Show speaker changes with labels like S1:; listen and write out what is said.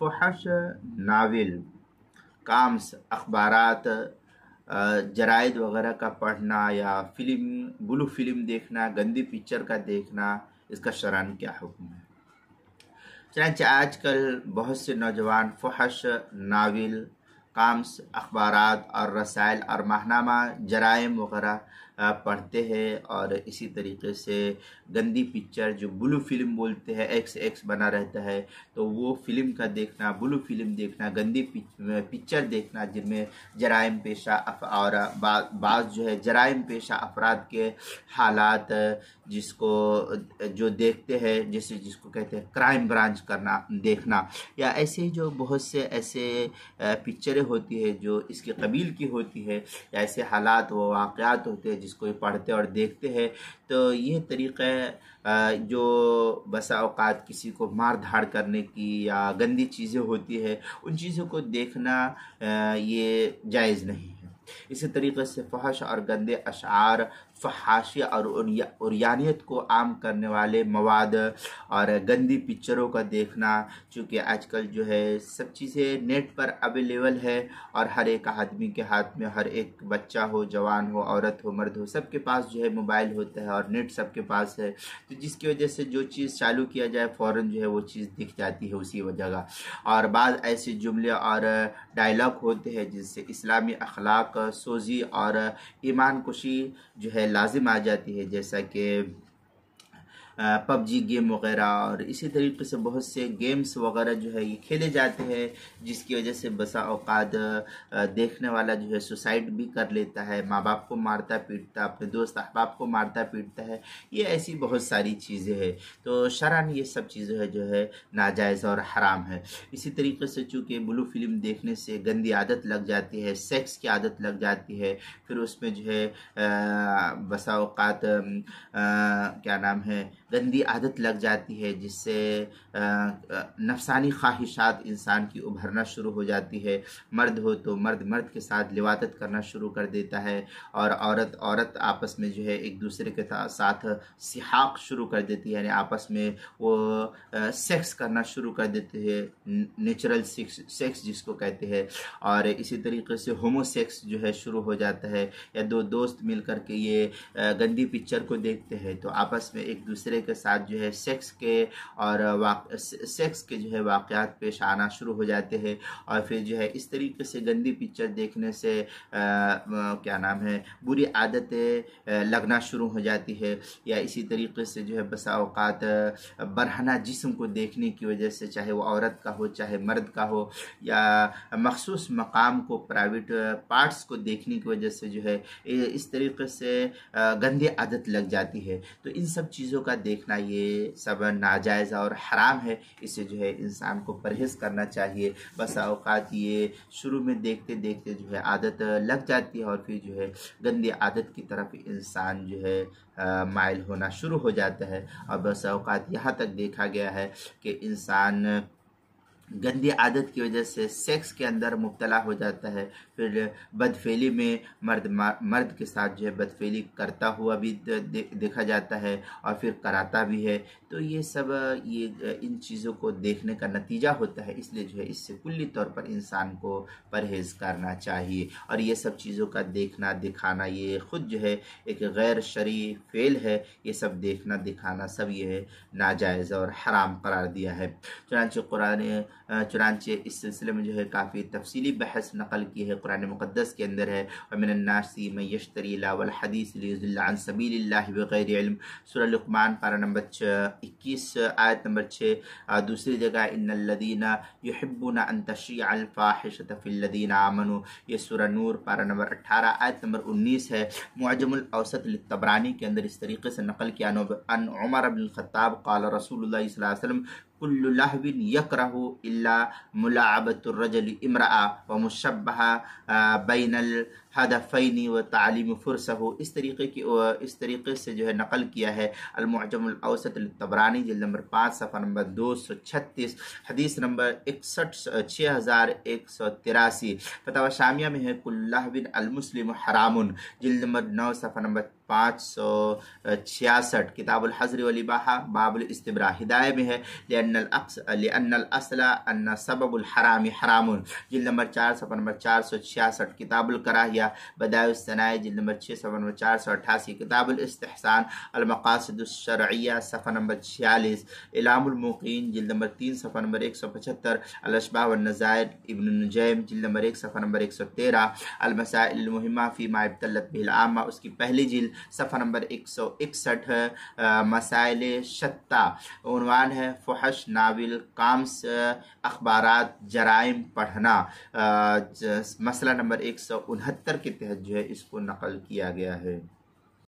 S1: फहश novel, calms, अखबारात, जराइद वगैरह का पढ़ना या ब्लू फिल्म देखना, गंदी पिक्चर का देखना, इसका शरअन क्या हुक्म है। चनांचे आजकल बहुत से नौजवान फहश नावल, काम्स, अखबारात और रसायल और माहनामा जराइम वगैरह पढ़ते हैं, और इसी तरीके से गंदी पिक्चर जो ब्लू फिल्म बोलते हैं, XX बना रहता है, तो वो फिल्म का देखना, ब्लू फिल्म देखना, गंदी पिक्चर देखना जिनमें जराइम पेशा और बाज़ जो है जराइम पेशा अफराद के हालात जिसको जो देखते हैं, जैसे जिसको कहते हैं क्राइम ब्रांच करना देखना, या ऐसे ही जो बहुत से ऐसे पिक्चरें होती है जो इसके कबील की होती है, या ऐसे हालात व वाक़यात होते हैं जिसको ये पढ़ते और देखते हैं। तो ये तरीक़ा जो बसा औक़ात किसी को मार धाड़ करने की या गंदी चीज़ें होती है, उन चीज़ों को देखना ये जायज़ नहीं है। इसी तरीके से फहश और गंदे अशार, फहाशिया और उरियानियत को आम करने वाले मवाद और गंदी पिक्चरों का देखना, चूँकि आजकल जो है सब चीज़ें नेट पर अवेलेबल है और हर एक आदमी के हाथ में, हर एक बच्चा हो, जवान हो, औरत हो, मर्द हो, सबके पास जो है मोबाइल होता है और नेट सबके पास है, तो जिसकी वजह से जो चीज़ चालू किया जाए फ़ौरन जो है वो चीज़ दिख जाती है उसी जगह। और बाद ऐसे जुमले और डायलॉग होते हैं जिससे इस्लामी अखलाक सोजी और ईमान कुशी जो है लाजिम आ जाती है, जैसा कि पबजी गेम वगैरह, और इसी तरीके से बहुत से गेम्स वगैरह जो है ये खेले जाते हैं, जिसकी वजह से बसा औकात देखने वाला जो है सुसाइड भी कर लेता है, माँ बाप को मारता पीटता, अपने दोस्त अहबाब को मारता पीटता है। ये ऐसी बहुत सारी चीज़ें हैं, तो शरअन ये सब चीज़ें जो है नाजायज़ और हराम है। इसी तरीके से चूँकि ब्लू फिल्म देखने से गंदी आदत लग जाती है, सेक्स की आदत लग जाती है, फिर उसमें जो है बसा औकात क्या नाम है गंदी आदत लग जाती है, जिससे नफसानी ख्वाहिशात इंसान की उभरना शुरू हो जाती है। मर्द हो तो मर्द के साथ लिवातत करना शुरू कर देता है, और औरत आपस में जो है एक दूसरे के साथ सिहाक शुरू कर देती है, यानी आपस में वो सेक्स करना शुरू कर देते हैं, नेचुरल सेक्स जिसको कहते हैं। और इसी तरीके से होमोसेक्स जो है शुरू हो जाता है, या दो दोस्त मिल कर के ये गंदी पिक्चर को देखते हैं तो आपस में एक दूसरे के साथ जो है सेक्स के जो है वाक़यात पेश आना शुरू हो जाते हैं, और फिर जो है इस तरीके से गंदी पिक्चर देखने से क्या नाम है बुरी आदतें लगना शुरू हो जाती है। या इसी तरीके से जो है बसा औकात बरहना जिस्म को देखने की वजह से, चाहे वो औरत का हो चाहे मर्द का हो, या मखसूस मकाम को, प्राइवेट पार्ट्स को देखने की वजह से जो है इस तरीके से गंदी आदत लग जाती है। तो इन सब चीज़ों का देखना ये सब नाजायज़ और हराम है, इससे जो है इंसान को परहेज़ करना चाहिए। बस औकात ये शुरू में देखते देखते जो है आदत लग जाती है, और फिर जो है गंदी आदत की तरफ इंसान जो है माइल होना शुरू हो जाता है। और बस औकात यहाँ तक देखा गया है कि इंसान गंदी आदत की वजह से सेक्स के अंदर मुब्तला हो जाता है, फिर बदफेली में मर्द के साथ जो है बदफेली करता हुआ भी देखा जाता है, और फिर कराता भी है। तो ये सब इन चीज़ों को देखने का नतीजा होता है, इसलिए जो है इससे कुल्ली तौर पर इंसान को परहेज़ करना चाहिए। और ये सब चीज़ों का देखना दिखाना ये ख़ुद जो है एक गैर शरई फ़ेल है, ये सब देखना दिखाना सब ये नाजायज़ और हराम करार दिया है। चुनांचे इस सिलसिले में जो है काफ़ी तफसीली बहस नकल की है, कुरान मुक़द्दस के अंदर है, वमिनन्नासी मन यश्तरी लहुल हदीस लियुज़िल्ल अन सबीलिल्लाहि बिग़ैरि इल्म, सूरह लुक़मान पारा नंबर 21 आयत नंबर 6। दूसरी जगह इन्नल्लज़ीना युहिब्बूना अन तशिअल फ़ाहिशत फ़िल्लज़ीना आमनू, ये सूरह नूर पारा नंबर 18 आयत नंबर 19 है। मुअज्जमुल औसत लित्तबरानी के अंदर इस तरीके से नकल किया अन उमर बिन ख़त्ताब क़ाल रसूलुल्लाह सल्लल्लाहु अलैहि वसल्लम कुल्लु लहविन यकरहु इल्ला मुलाअबतुर रजल इम्रअ व मुशब्बहा बैनल हदफैनी व तालीम फुरसहु। इस तरीके से जो है नकल किया है अल-मुअज्जमुल औसत लित्तबरानी जिल्द नंबर 5 सफ़ा नंबर 236, हदीस नंबर 6183। फतवा शामिया में है कुल्लु लहविन अल मुस्लिम हरामुन, जिल्द नंबर 9 सफ़ा नंबर 566 किताबुल हज़्र वल इबाहा बाबुल इस्तिब्रा हिदायत में है लिअन्नल अस्ल अन्न सबबुल हरामी हरामुन जिल्द नंबर 4 सफ़ा नंबर 466 किताबुल कराहिया बदाउस सनाए जिल्द नंबर 6 सफ़ा नंबर 488 किताबुल इस्तिहसान अल मकासिदुश शरइया सफ़ा नंबर 46 इलामुल मुक़ीन जिल्द नंबर 3 सफ़ा नंबर 175 अल अशबाह वन नज़ाइर इब्न नुजैम जिल्द नंबर 1 सफ़ा नंबर 113 अल मसाइल मुहिम्मा फी मा इब्तलत बिल आमा उसकी पहली जिल्द सफ़ा नंबर 161 मसाइल शत्ता उन्वान है फहश नाविल काम्स अखबारात जराइम पढ़ना मसला नंबर 169 के तहत जो है इसको नकल किया गया है।